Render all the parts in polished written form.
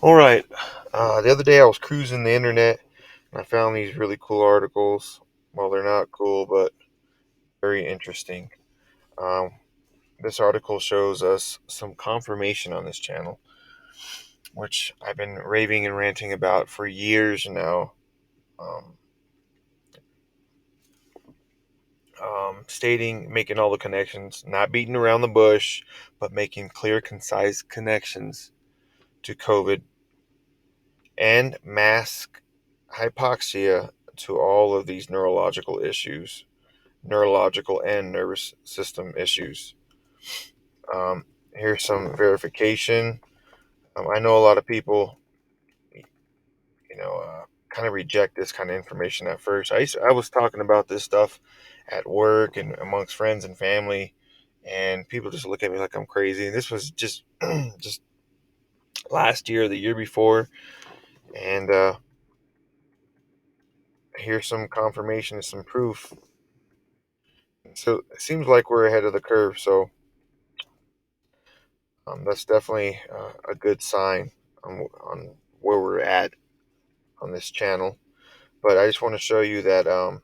All right. The other day I was cruising the internet and I found these really cool articles. Well, they're not cool, but very interesting. Um, this article shows us some confirmation on this channel, which I've been raving and ranting about for years now. Um, Stating, making all the connections, not beating around the bush, but making clear, concise connections to COVID and mask hypoxia to all of these neurological issues, neurological and nervous system issues. Um, Here's some verification. I know a lot of people, kind of reject this kind of information at first. I was talking about this stuff at work and amongst friends and family, and people just look at me like I'm crazy. And this was just just last year, the year before, and here's some confirmation, some proof. So it seems like we're ahead of the curve. So that's definitely a good sign on where we're at on this channel. But I just want to show you that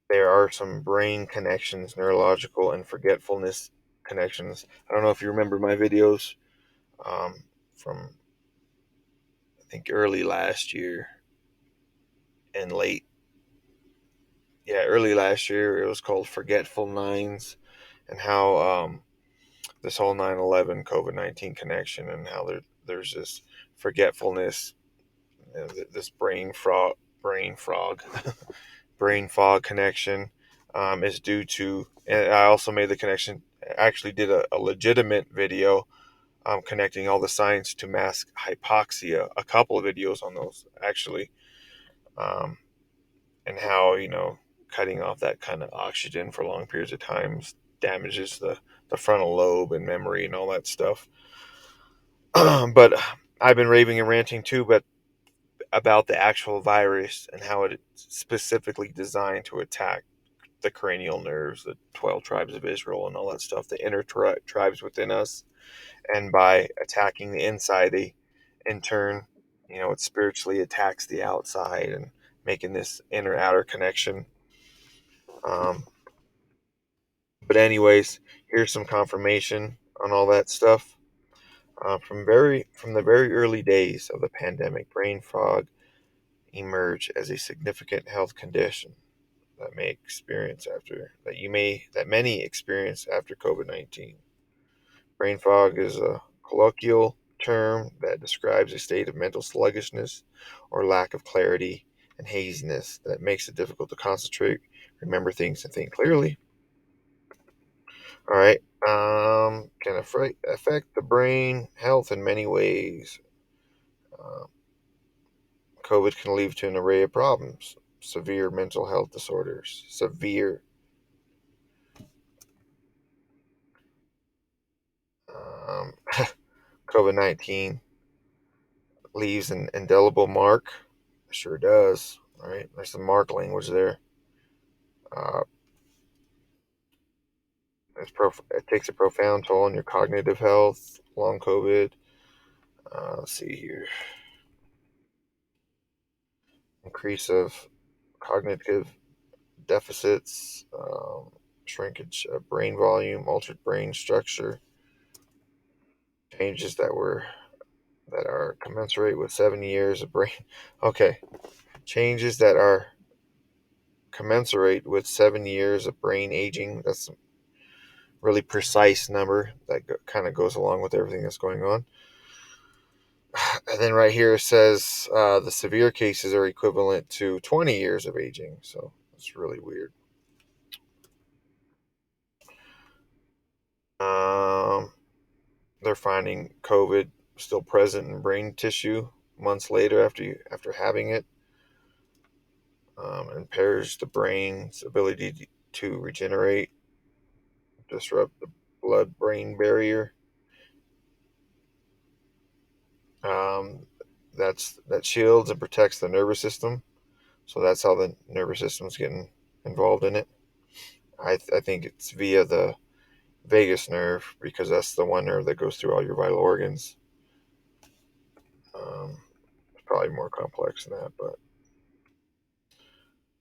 there are some brain connections, neurological and forgetfulness connections. I don't know if you remember my videos from, I think, early last year and late. Yeah, early last year. It was called Forgetful Nines, and how this whole 9/11 COVID-19 connection, and how there's this forgetfulness, this brain frog, brain fog connection is due to. And I also made the connection. Actually, did a legitimate video connecting all the science to mask hypoxia. A couple of videos on those actually, um, and how cutting off that kind of oxygen for long periods of times damages the frontal lobe and memory and all that stuff. But I've been raving and ranting too, but about the actual virus and how it's specifically designed to attack the cranial nerves, the 12 tribes of Israel, and all that stuff, the inner tribes within us. And by attacking the inside, they in turn, it spiritually attacks the outside and making this inner outer connection. Um, but, anyways, here's some confirmation on all that stuff. From the very early days of the pandemic, brain fog emerged as a significant health condition that many experience after COVID-19. Brain fog is a colloquial term that describes a state of mental sluggishness or lack of clarity and haziness that makes it difficult to concentrate, remember things, and think clearly. All right. Can affect the brain health in many ways. Uh, COVID can lead to an array of problems. Severe mental health disorders. Um, COVID-19 leaves an indelible mark. It sure does. All right. There's some mark language there. Uh, it takes a profound toll on your cognitive health. Long COVID. Let's see here. Increase of cognitive deficits, shrinkage of brain volume, altered brain structure, changes that are commensurate with 7 years of brain. Okay, changes that are commensurate with 7 years of brain aging. That's a really precise number that kind of goes along with everything that's going on. And then right here it says the severe cases are equivalent to 20 years of aging. So it's really weird. Um, they're finding COVID still present in brain tissue months later after having it. Impairs the brain's ability to regenerate, disrupt the blood-brain barrier. Um, that shields and protects the nervous system. So that's how the nervous system's getting involved in it. I think it's via the vagus nerve, because that's the one nerve that goes through all your vital organs. It's probably more complex than that, but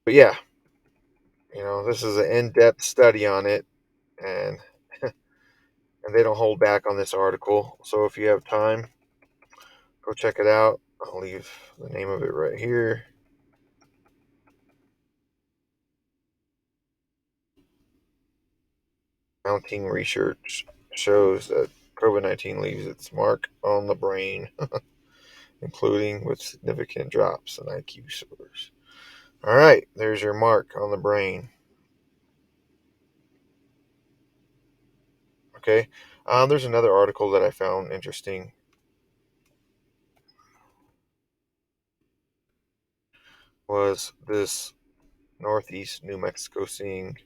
yeah, this is an in-depth study on it, and and they don't hold back on this article. So if you have time, go check it out. I'll leave the name of it right here. Mounting research shows that COVID-19 leaves its mark on the brain, including with significant drops in IQ scores. All right, there's your mark on the brain. Okay. There's another article that I found interesting. Was this Northeast New Mexico seeing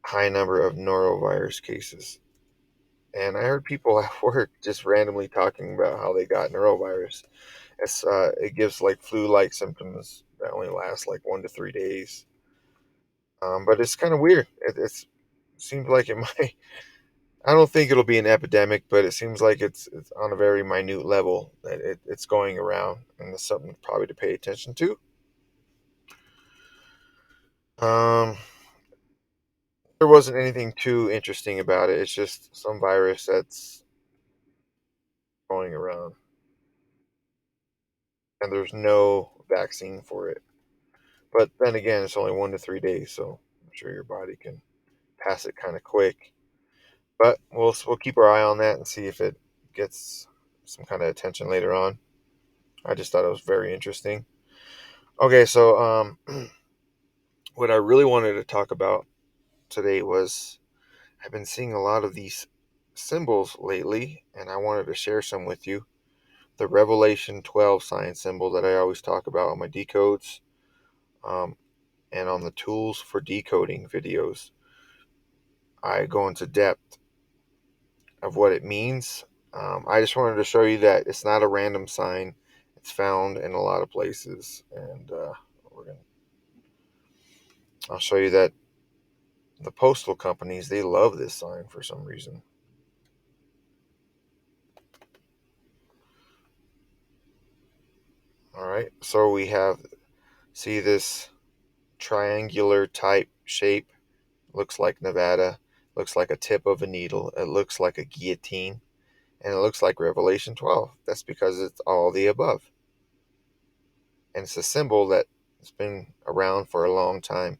high number of norovirus cases? And I heard people at work just randomly talking about how they got norovirus. It gives like flu-like symptoms that only last like 1 to 3 days. But it's kind of weird. It seems like it might. I don't think it'll be an epidemic, but it seems like it's on a very minute level that it's going around, and it's something probably to pay attention to. Um, there wasn't anything too interesting about it. It's just some virus that's going around, and there's no vaccine for it. But then again, it's only 1 to 3 days, so I'm sure your body can pass it kind of quick. But we'll keep our eye on that and see if it gets some kind of attention later on. I just thought it was very interesting. Okay, so what I really wanted to talk about today was I've been seeing a lot of these symbols lately, and I wanted to share some with you. The Revelation 12 sign symbol that I always talk about on my decodes, um, and on the tools for decoding videos. I go into depth of what it means. I just wanted to show you that it's not a random sign. It's found in a lot of places, and I'll show you that the postal companies, they love this sign for some reason. All right, so we have, see this triangular type shape, looks like Nevada, looks like a tip of a needle, it looks like a guillotine, and it looks like Revelation 12. That's because it's all the above. And it's a symbol that's been around for a long time.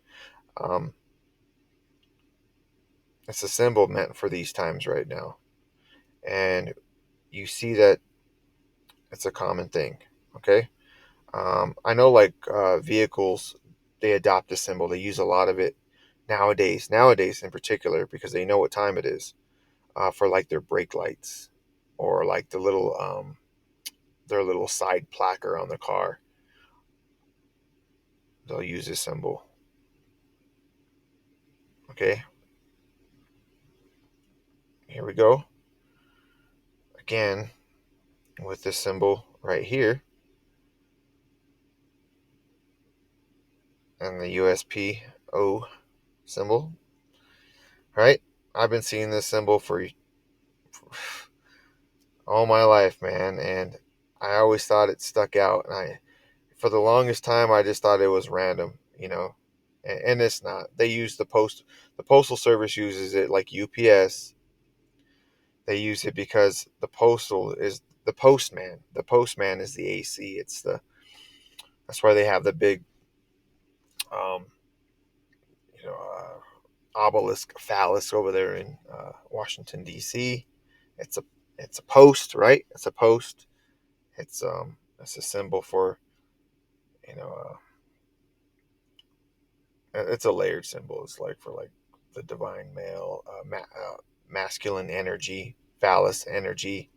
Um, it's a symbol meant for these times right now. And you see that it's a common thing. Okay. I know like vehicles, they adopt a symbol, they use a lot of it nowadays in particular, because they know what time it is, for like their brake lights, or like their little side placard on the car. They'll use this symbol. Okay, here we go again with this symbol right here, and the USPO symbol. Right, I've been seeing this symbol for all my life, man, and I always thought it stuck out. And for the longest time, I just thought it was random. And it's not. They use the postal service uses it like UPS. They use it because the postal is the postman. The postman is the AC. That's why they have the big, um, obelisk phallus over there in Washington D.C. It's a it's a post, right? It's a post. It's a symbol for, you know uh, it's a layered symbol. It's like for like the divine male, masculine energy, phallus energy.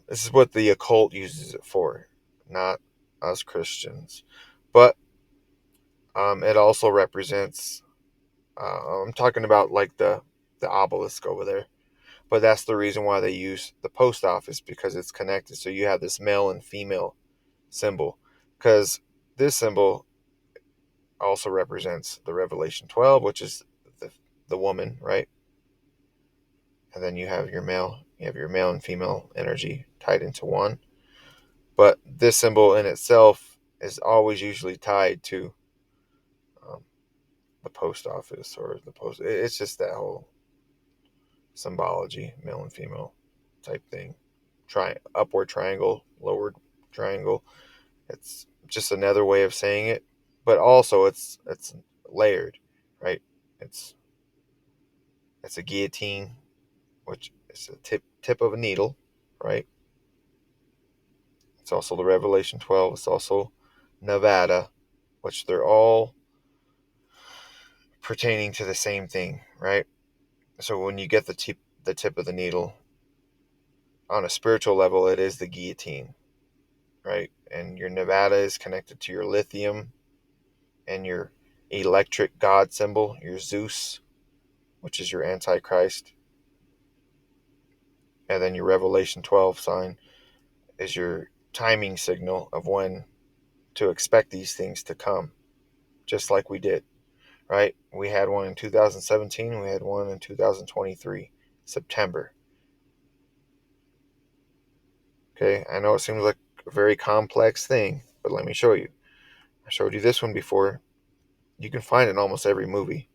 This is what the occult uses it for, not us Christians. But it also represents. I'm talking about like the obelisk over there. But that's the reason why they use the post office, because it's connected. So you have this male and female symbol, because this symbol also represents the Revelation 12, which is the woman, right? and then you have your male and female energy tied into one. But this symbol in itself is always usually tied to um, the post office or the post. It's just that whole symbology, male and female type thing. Upward triangle, lowered triangle. It's just another way of saying it, but also it's layered, right? It's it's a guillotine, which is a tip of a needle, right? It's also the Revelation 12. It's also Nevada, which they're all pertaining to the same thing, right? So when you get the tip of the needle on a spiritual level, it is the guillotine, right? And your Nevada is connected to your lithium and your electric god symbol, your Zeus, which is your Antichrist. And then your Revelation 12 sign is your timing signal of when to expect these things to come, just like we did, right? We had one in 2017, we had one in 2023, September. Okay, I know it seems like a very complex thing, but let me show you. I showed you this one before. You can find it in almost every movie.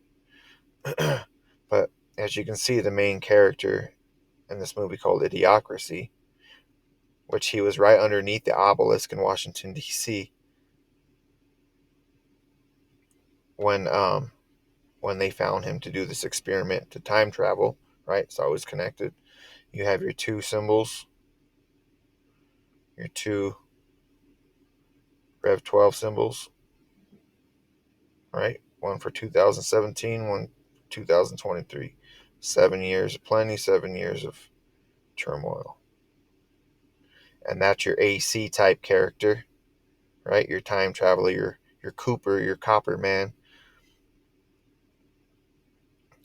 But as you can see, the main character in this movie called Idiocracy, which he was right underneath the obelisk in Washington, D.C., when when they found him to do this experiment to time travel, right? It's always connected. You have your two symbols, your two Rev 12 symbols, right? One for 2017, one 2023. 7 years of plenty, 7 years of turmoil. And that's your AC type character, right? Your time traveler, your Cooper, your Copper Man,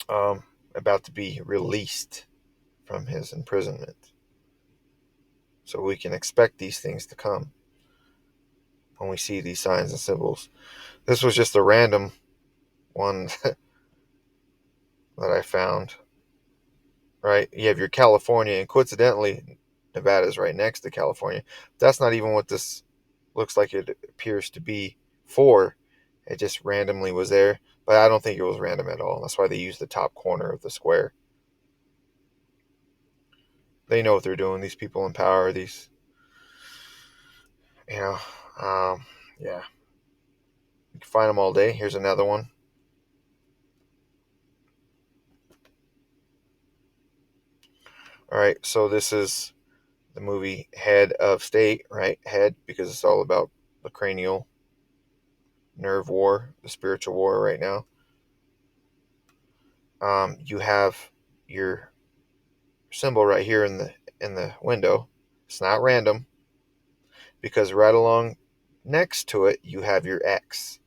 about to be released from his imprisonment. So we can expect these things to come when we see these signs and symbols. This was just a random one that I found, right? You have your California, and coincidentally, Nevada's right next to California. That's not even what this looks like it appears to be for. It just randomly was there, but I don't think it was random at all. That's why they used the top corner of the square. They know what they're doing. These people in power, these, you know, yeah. You can find them all day. Here's another one. All right, so this is the movie Head of State, right? Head, because it's all about the cranial nerve war, the spiritual war right now. You have your symbol right here in the window. It's not random because right along next to it you have your X.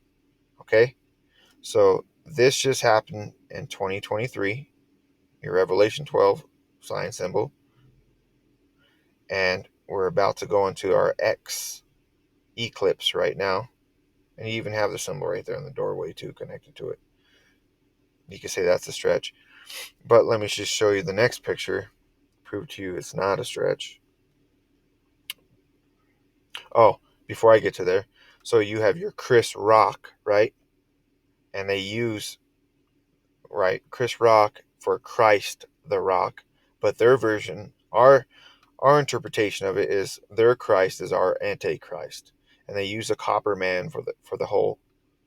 Okay, so this just happened in 2023. Your Revelation 12 sign symbol, and we're about to go into our X eclipse right now. And you even have the symbol right there in the doorway too, connected to it. You can say that's a stretch. But let me just show you the next picture. Prove to you it's not a stretch. Oh, before I get to there. So you have your Chris Rock, right? And they use, right, Chris Rock for Christ the Rock. But their version, our interpretation of it is their Christ is our Antichrist. And they use a copper man for the whole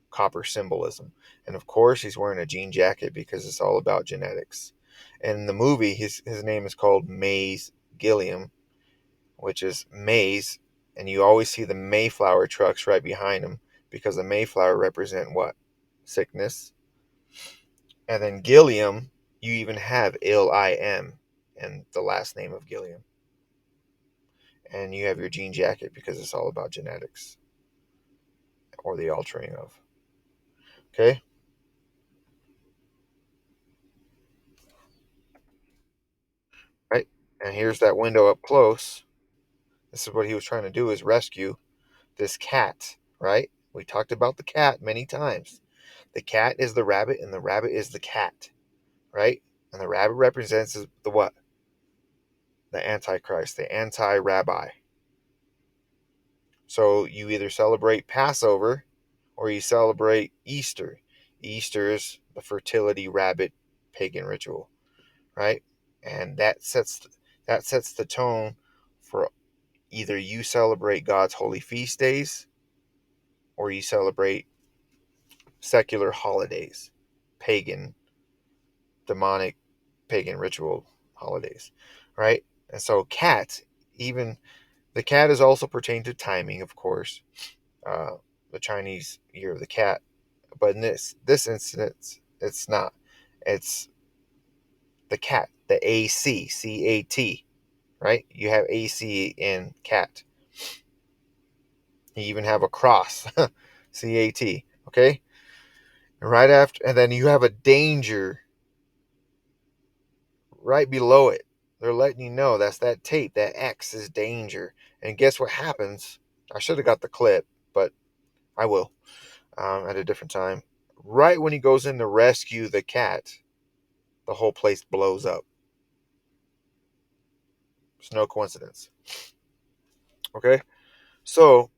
copper symbolism. And of course, he's wearing a jean jacket because it's all about genetics. And in the movie, his name is called Maze Gilliam, which is maize, and you always see the Mayflower trucks right behind him because the Mayflower represent what? Sickness. And then Gilliam, you even have Ilim and the last name of Gilliam. And you have your jean jacket because it's all about genetics or the altering of. Okay? Right? And here's that window up close. This is what he was trying to do, is rescue this cat, right? We talked about the cat many times. The cat is the rabbit and the rabbit is the cat, right? And the rabbit represents the what? The Antichrist, the anti-rabbi. So you either celebrate Passover or you celebrate Easter. Easter is the fertility rabbit pagan ritual, right? And that sets the tone for either you celebrate God's holy feast days or you celebrate secular holidays, pagan, demonic, pagan ritual holidays, right? And so even the cat is also pertained to timing, of course, the Chinese year of the cat. But in this instance, it's not. It's the cat, the ACCAT, right? You have AC in cat. You even have a cross, CAT. Okay, and right after, and then you have a danger right below it. They're letting you know that's that tape. That X is danger. And guess what happens? I should have got the clip, but I will at a different time. Right when he goes in to rescue the cat, the whole place blows up. It's no coincidence. Okay, so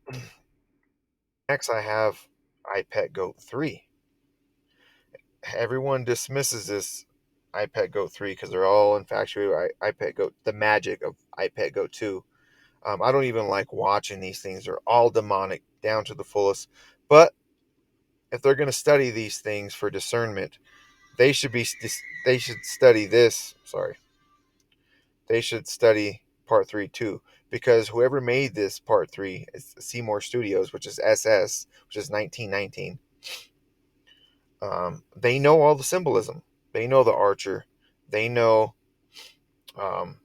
next I have I Pet Goat 3. Everyone dismisses this I Pet Goat 3 because they're all infatuated with I Pet Goat, the magic of I Pet Goat 2. I don't even like watching these things. They're all demonic down to the fullest. But if they're going to study these things for discernment, they should be they should study this. Sorry, they should study part 3 too, because whoever made this part 3 is Seymour Studios, which is SS, which is 1919. They know all the symbolism. They know the archer. They know um,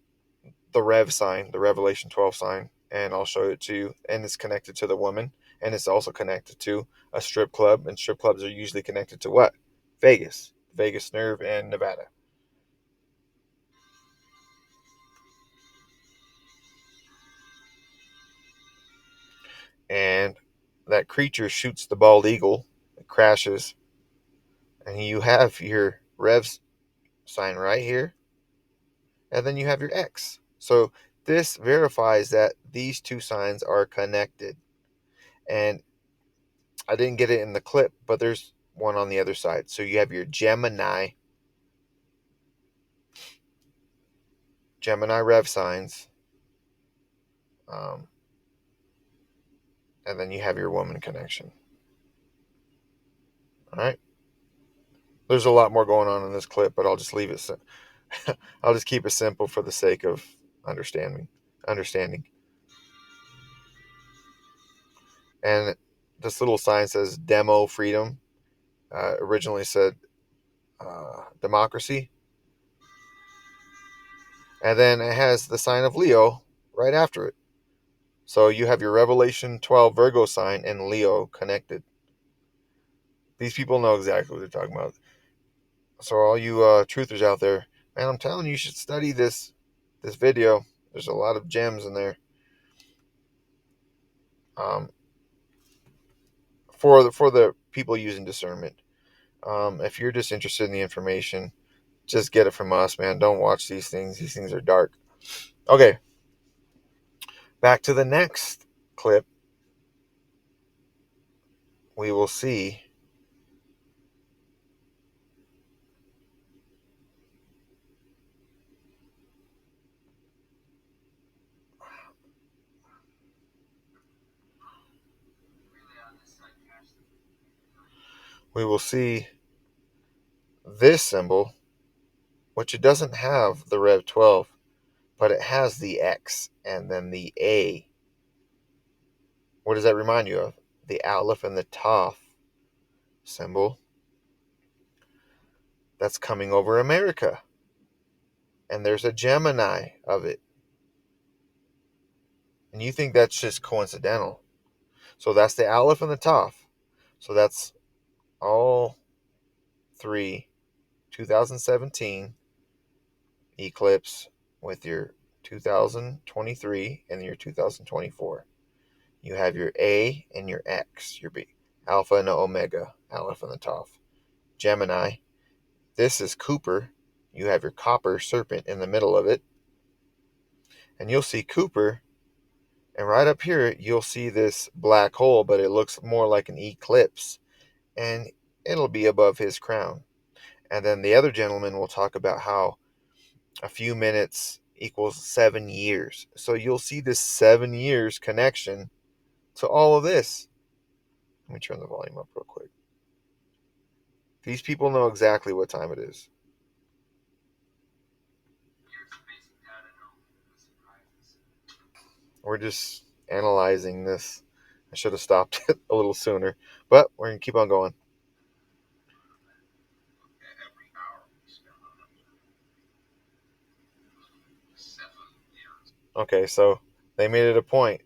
the Rev sign, the Revelation 12 sign, and I'll show it to you. And it's connected to the woman, and it's also connected to a strip club, and strip clubs are usually connected to what? Vegas, Vegas Nerve, and Nevada. And that creature shoots the bald eagle, it crashes, and you have your Revs sign right here, and then you have your X. So this verifies that these two signs are connected. And I didn't get it in the clip, but there's one on the other side. So you have your Gemini Rev signs, um, and then you have your woman connection. All right. There's a lot more going on in this clip, but I'll just leave it. I'll just keep it simple for the sake of understanding. Understanding. And this little sign says "Demo Freedom." Originally said democracy, and then it has the sign of Leo right after it. So you have your Revelation 12 Virgo sign and Leo connected. These people know exactly what they're talking about. So all you truthers out there, man, I'm telling you, you should study this video. There's a lot of gems in there. Um, for the people using discernment. If you're just interested in the information, just get it from us, man. Don't watch these things. These things are dark. Okay, back to the next clip. We will see. We will see this symbol, which it doesn't have the Rev 12, but it has the X and then the A. What does that remind you of? The Aleph and the Toph symbol that's coming over America. And there's a Gemini of it. And you think that's just coincidental. So that's the Aleph and the Toph. So that's all three 2017 eclipse with your 2023 and your 2024. You have your A and your X, your B, Alpha and Omega, Aleph and the Toph. Gemini, this is Cooper, you have your copper serpent in the middle of it, and you'll see Cooper. And right up here, you'll see this black hole, but it looks more like an eclipse, and it'll be above his crown. And then the other gentleman will talk about how a few minutes equals 7 years. So you'll see this 7 years connection to all of this. Let me turn the volume up real quick. These people know exactly what time it is. We're just analyzing this. I should have stopped it a little sooner, but we're going to keep on going. Okay, so they made it a point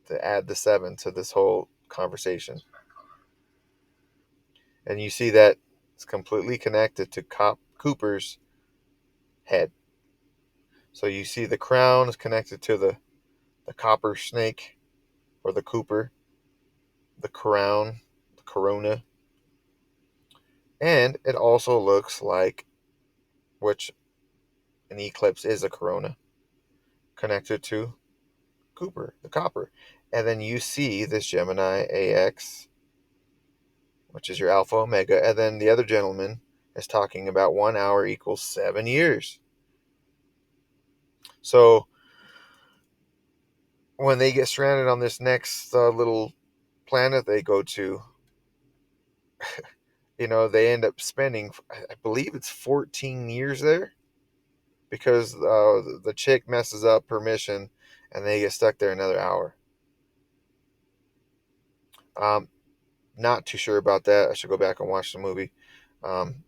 to add the 7 to this whole conversation. And you see that it's completely connected to Cooper's head. So you see the crown is connected to the copper snake, or the Cooper, the crown, the corona. And it also looks like, which an eclipse is a corona, connected to Cooper, the copper. And then you see this Gemini AX, which is your Alpha Omega. And then the other gentleman is talking about 1 hour equals 7 years. So when they get stranded on this next little planet they go to, they end up spending, I believe it's 14 years there, because the chick messes up her mission and they get stuck there another hour. Um, Not too sure about that. I should go back and watch the movie. Um,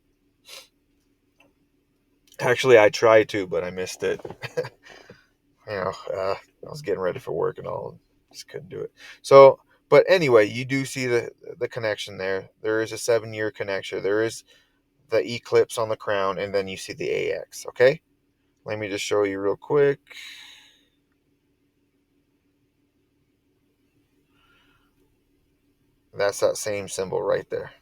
Actually, I tried to, but I missed it. I was getting ready for work and all, just couldn't do it. So, but anyway, you do see the connection there. There is a 7 year connection. There is the eclipse on the crown, and then you see the AX. Okay, let me just show you real quick. That's that same symbol right there.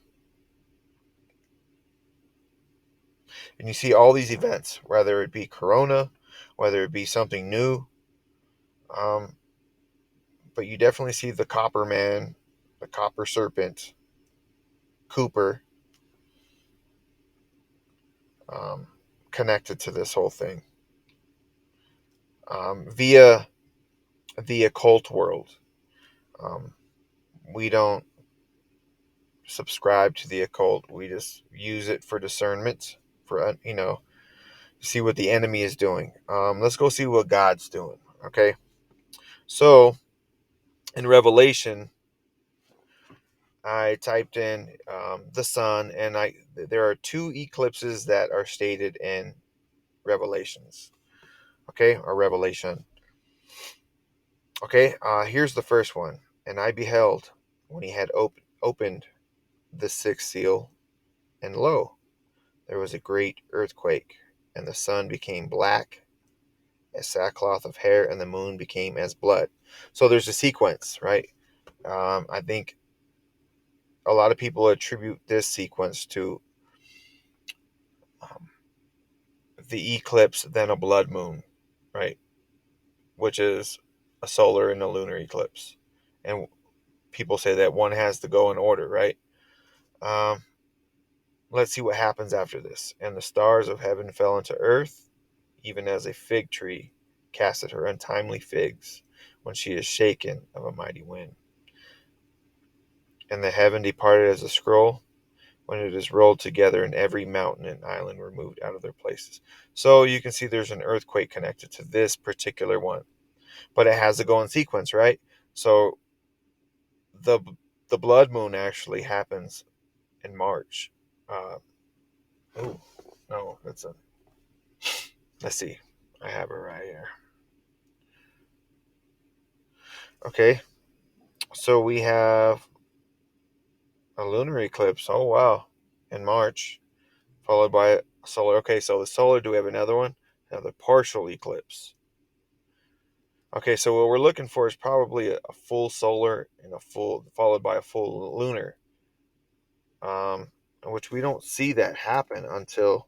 And you see all these events, whether it be Corona, whether it be something new. Um, but you definitely see the Copper Man, the Copper Serpent, Cooper, um, connected to this whole thing, via the occult world. Um, we don't subscribe to the occult. We just use it for discernment, for see what the enemy is doing. Let's go see what God's doing. Okay, so in Revelation, I typed in the sun, and there are 2 eclipses that are stated in Revelations. Okay, or Revelation. Okay, here's the first one. And I beheld when he had opened the 6th seal, and lo, there was a great earthquake, and the sun became black as sackcloth of hair, and the moon became as blood. So there's a sequence, right? I think a lot of people attribute this sequence to um, the eclipse, then a blood moon, right? Which is a solar and a lunar eclipse. And people say that one has to go in order, right? Um, let's see what happens after this. And the stars of heaven fell into earth, even as a fig tree casteth her untimely figs when she is shaken of a mighty wind. And the heaven departed as a scroll when it is rolled together, and every mountain and island removed out of their places. So you can see there's an earthquake connected to this particular one, but it has to go in sequence, right? So the the blood moon actually happens in March. Uh, oh no, that's a. Let's see, I have it right here. Okay, so we have a lunar eclipse. Oh wow, in March, followed by a solar. Okay, so the solar. Do we have another one? Another partial eclipse. Okay, so what we're looking for is probably a full solar and a full, followed by a full lunar, which we don't see that happen until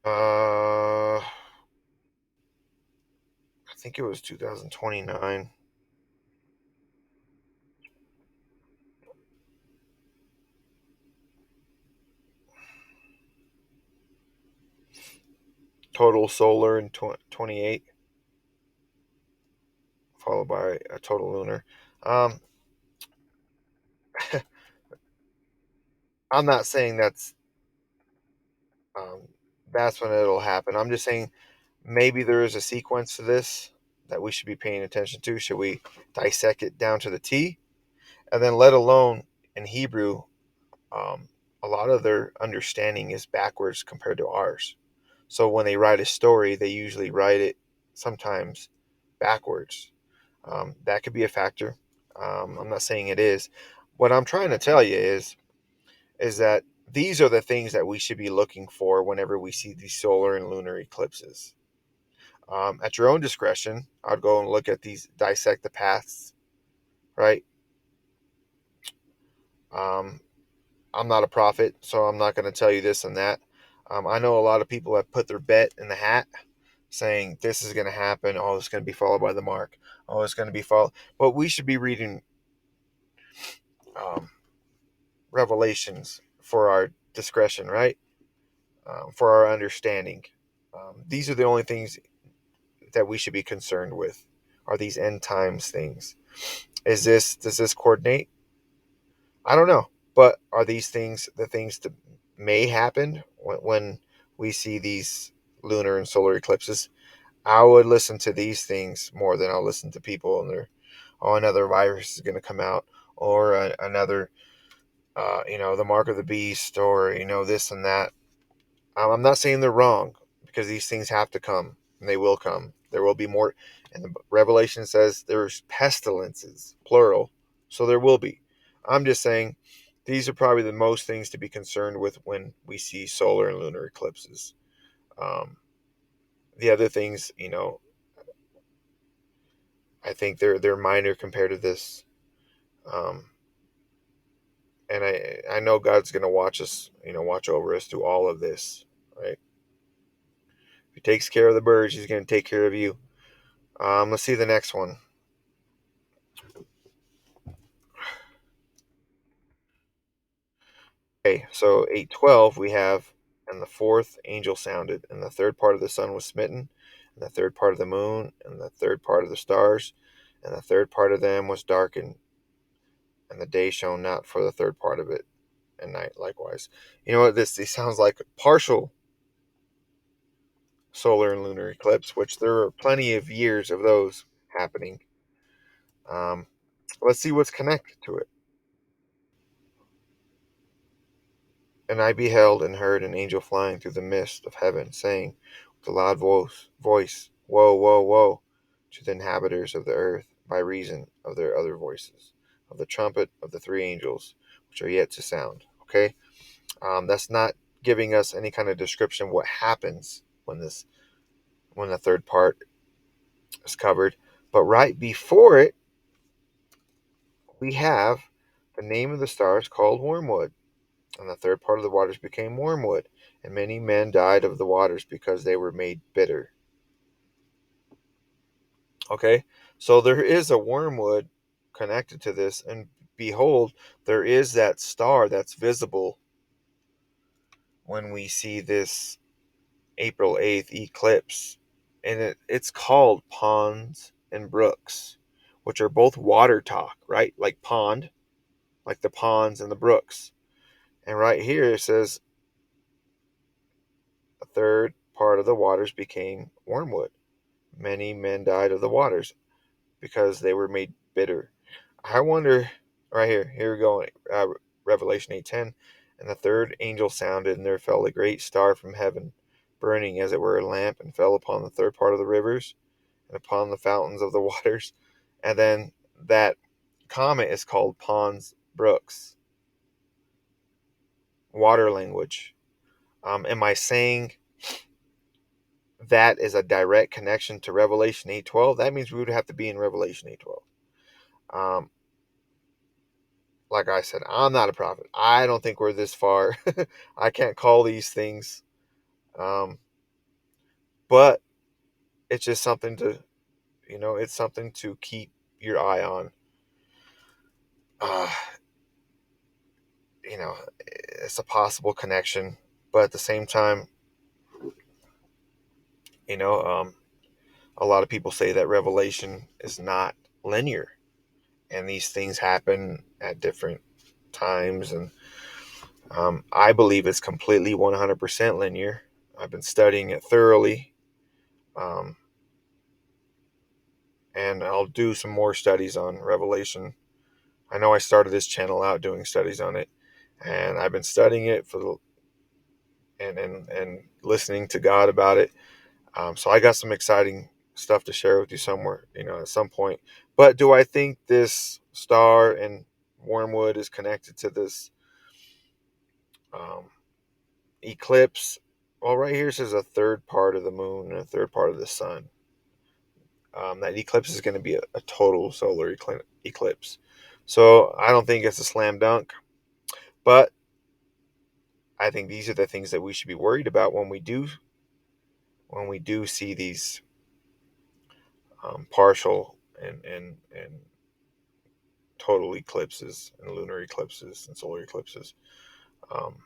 I think it was 2029. Total solar in 28, followed by a total lunar. Um, I'm not saying um, that's when it'll happen. I'm just saying maybe there is a sequence to this that we should be paying attention to. Should we dissect it down to the T? And then, let alone in Hebrew, um, a lot of their understanding is backwards compared to ours. So when they write a story, they usually write it sometimes backwards. That could be a factor. I'm not saying it is. What I'm trying to tell you is that these are the things that we should be looking for whenever we see these solar and lunar eclipses. At your own discretion, I'd go and look at these, dissect the paths, right? Um, I'm not a prophet, so I'm not going to tell you this and that. I know a lot of people have put their bet in the hat saying this is going to happen. Oh, it's going to be followed by the mark. Oh, it's going to be followed. But we should be reading um, revelations for our discretion, right? For our understanding. These are the only things that we should be concerned with. Are these end times things? Does this coordinate? I don't know, but are these things the things that may happen when we see these lunar and solar eclipses? I would listen to these things more than I'll listen to people and their, oh, another virus is going to come out, or another, the mark of the beast, or this and that. I'm not saying they're wrong, because these things have to come and they will come. There will be more, and the Revelation says there's pestilences, plural, so there will be. I'm just saying these are probably the most things to be concerned with when we see solar and lunar eclipses. Um, the other things, I think they're minor compared to this. Um, and I know God's going to watch us, watch over us through all of this, right? If He takes care of the birds, He's going to take care of you. Let's see the next one. Okay, so 8:12 we have, and the fourth angel sounded, and the third part of the sun was smitten, and the third part of the moon, and the third part of the stars, and the third part of them was darkened, and the day shone not for the third part of it, and night likewise. You know what? This sounds like a partial solar and lunar eclipse, which there are plenty of years of those happening. Um, let's see what's connected to it. And I beheld and heard an angel flying through the midst of heaven, saying with a loud voice, Woe, woe, woe, to the inhabitants of the earth, by reason of their other voices, of the trumpet of the three angels, which are yet to sound. Okay? That's not giving us any kind of description of what happens when the third part is covered. But right before it, we have the name of the stars called wormwood. And the third part of the waters became wormwood, and many men died of the waters because they were made bitter. Okay, so there is a wormwood connected to this, and behold, there is that star that's visible when we see this April 8th eclipse, and it's called ponds and brooks, which are both water talk, right? Like pond, like the ponds and the brooks. And right here it says a third part of the waters became wormwood. Many men died of the waters because they were made bitter. I wonder, right here we go, Revelation 8:10. And the third angel sounded, and there fell a great star from heaven, burning as it were a lamp, and fell upon the third part of the rivers, and upon the fountains of the waters. And then that comet is called ponds, brooks, water language. Am I saying that is a direct connection to Revelation 8:12? That means we would have to be in Revelation 8:12. Um, like I said, I'm not a prophet. I don't think we're this far. I can't call these things. but it's just something to, it's something to keep your eye on. Uh, you know, it's a possible connection, but at the same time, you know, um, a lot of people say that revelation is not linear, and these things happen at different times. And I believe it's completely 100% linear. I've been studying it thoroughly, um, and I'll do some more studies on revelation. I know I started this channel out doing studies on it, and I've been studying it and listening to God about it. So I got some exciting stuff to share with you somewhere, at some point. But do I think this star and wormwood is connected to this um, eclipse? Well, right here says a third part of the moon and a third part of the sun. That eclipse is going to be a total solar eclipse. So I don't think it's a slam dunk, but I think these are the things that we should be worried about when we do see these partial and total eclipses and lunar eclipses and solar eclipses. Um,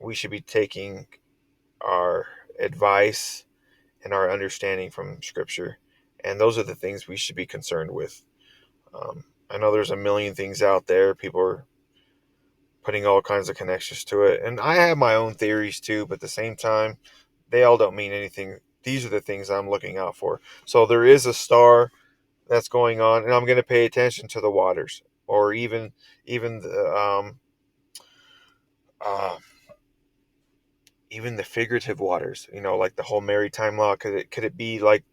we should be taking our advice and our understanding from Scripture, and those are the things we should be concerned with. I know there's a million things out there. People are putting all kinds of connections to it, and I have my own theories too. But at the same time, they all don't mean anything. These are the things I'm looking out for. So there is a star that's going on, and I'm going to pay attention to the waters, or even uh, even the figurative waters. Like the whole maritime law. Could it be like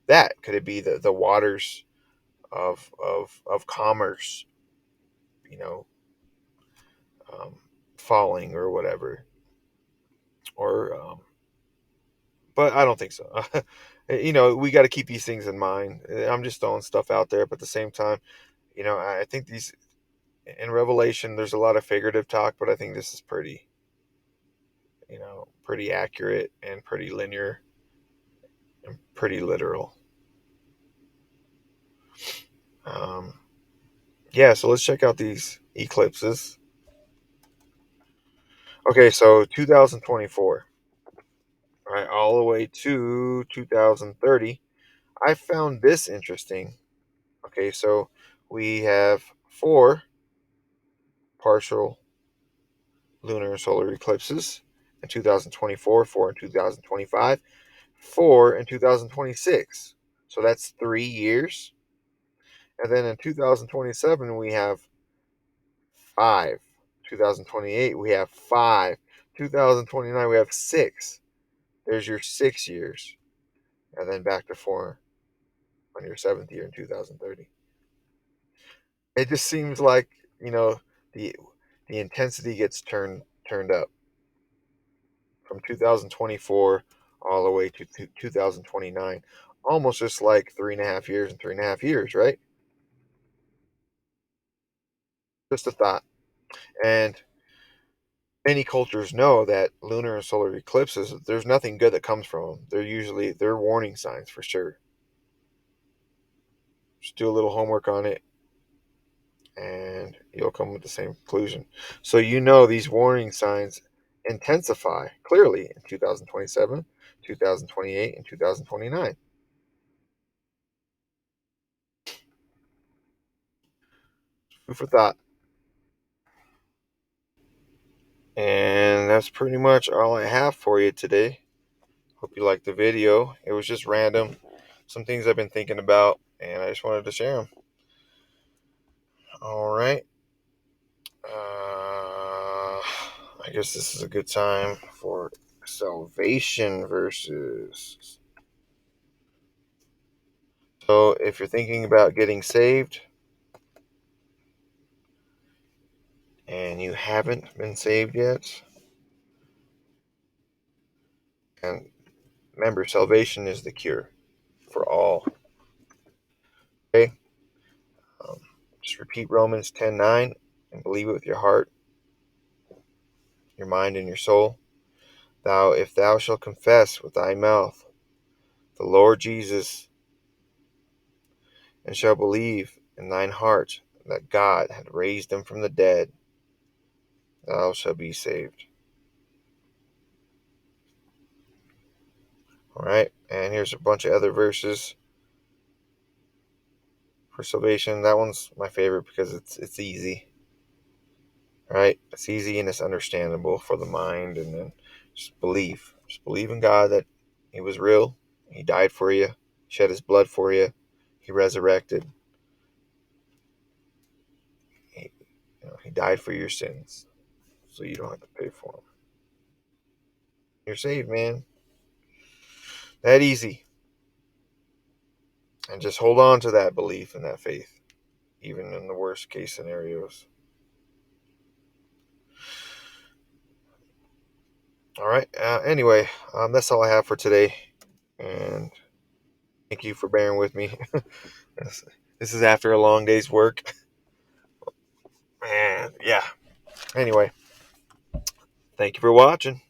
that? Could it be the waters of commerce? You know, um, falling or whatever, or but I don't think so. We got to keep these things in mind. I'm just throwing stuff out there, but at the same time, I think these in Revelation, there's a lot of figurative talk, but I think this is pretty accurate and pretty linear and pretty literal. Um, yeah, so let's check out these eclipses. Okay, so 2024, right, all the way to 2030. I found this interesting. Okay, so we have four partial lunar and solar eclipses in 2024, four in 2025, four in 2026. So that's 3 years. And then in 2027, we have five. 2028, we have five. 2029, we have six. There's your 6 years. And then back to four on your seventh year in 2030. It just seems like, you know, the the intensity gets turned up from 2024 all the way to 2029. Almost just like 3.5 years and 3.5 years, right? Just a thought. And many cultures know that lunar and solar eclipses, there's nothing good that comes from them. They're warning signs for sure. Just do a little homework on it, and you'll come with the same conclusion. So these warning signs intensify clearly in 2027, 2028, and 2029. Food for thought. And that's pretty much all I have for you today. Hope you liked the video. It was just random. Some things I've been thinking about, and I just wanted to share them. All right. I guess this is a good time for salvation verses. So, if you're thinking about getting saved and you haven't been saved yet, and remember, salvation is the cure for all. Okay? Um, just repeat Romans 10:9 and believe it with your heart, your mind, and your soul if thou shalt confess with thy mouth the Lord Jesus, and shalt believe in thine heart that God hath raised him from the dead, thou shalt be saved. All right, and here's a bunch of other verses for salvation. That one's my favorite because it's easy. All right, it's easy and it's understandable for the mind, and then just believe in God that He was real. He died for you, shed His blood for you, He resurrected. He died for your sins, so you don't have to pay for them. You're saved, man. That easy. And just hold on to that belief and that faith, even in the worst case scenarios. All right. Anyway, that's all I have for today. And thank you for bearing with me. This is after a long day's work. And yeah. Anyway, thank you for watching.